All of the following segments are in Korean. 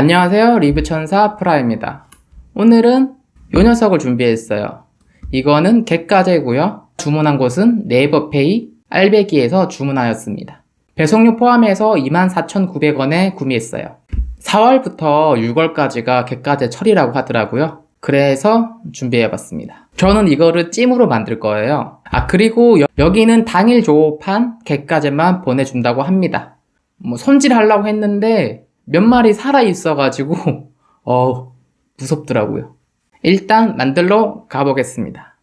안녕하세요, 리뷰천사 프라입니다. 오늘은 요 녀석을 준비했어요. 이거는 겟가제고요. 주문한 곳은 네이버페이 알배기에서 주문하였습니다. 배송료 포함해서 24,900원에 구매했어요. 4월부터 6월까지가 겟가제 철이라고 하더라고요. 그래서 준비해봤습니다. 저는 이거를 찜으로 만들 거예요. 그리고 여기는 당일 조업한 겟가제만 보내준다고 합니다. 손질하려고 했는데 몇 마리 살아있어가지고 무섭더라고요. 일단 만들러 가보겠습니다.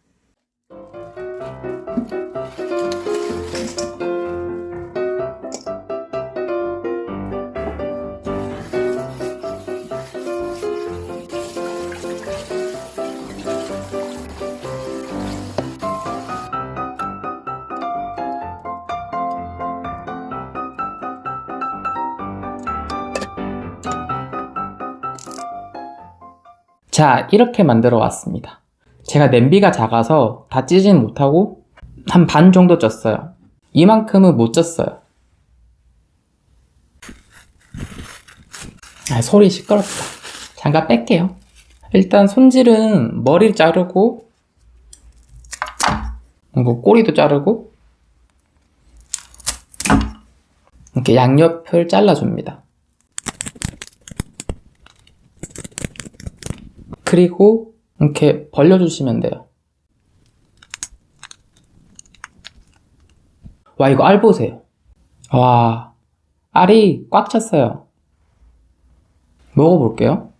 자, 이렇게 만들어 왔습니다. 제가 냄비가 작아서 다 찌진 못하고 한 반 정도 쪘어요. 이만큼은 못 쪘어요. 소리 시끄럽다. 잠깐 뺄게요. 일단 손질은 머리를 자르고 꼬리도 자르고 이렇게 양옆을 잘라줍니다. 그리고 이렇게 벌려주시면 돼요. 와, 이거 알 보세요. 와, 알이 꽉 찼어요. 먹어볼게요.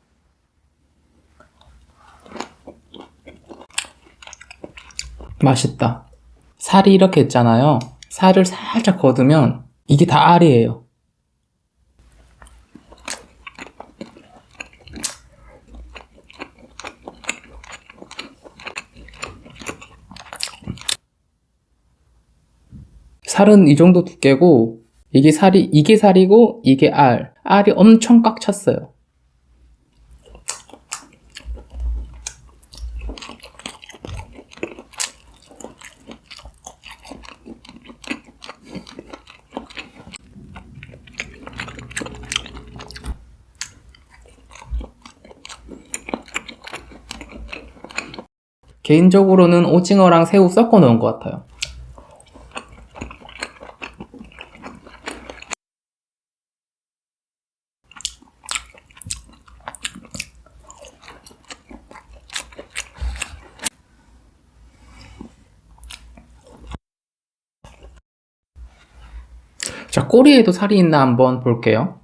맛있다. 살이 이렇게 있잖아요. 살을 살짝 걷으면 이게 다 알이에요. 살은 이 정도 두께고 이게 살이고 이게 알이 엄청 꽉 찼어요. 개인적으로는 오징어랑 새우 섞어 놓은 것 같아요. 자, 꼬리에도 살이 있나 한번 볼게요.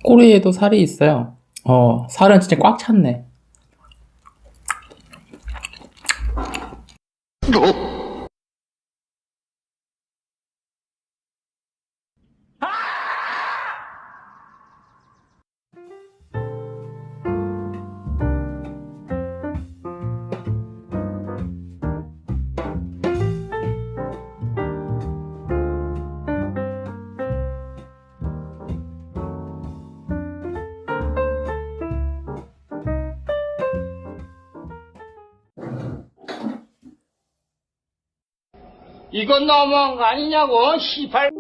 꼬리에도 살이 있어요. 살은 진짜 꽉 찼네. 이건 너무한 거 아니냐고, 시발.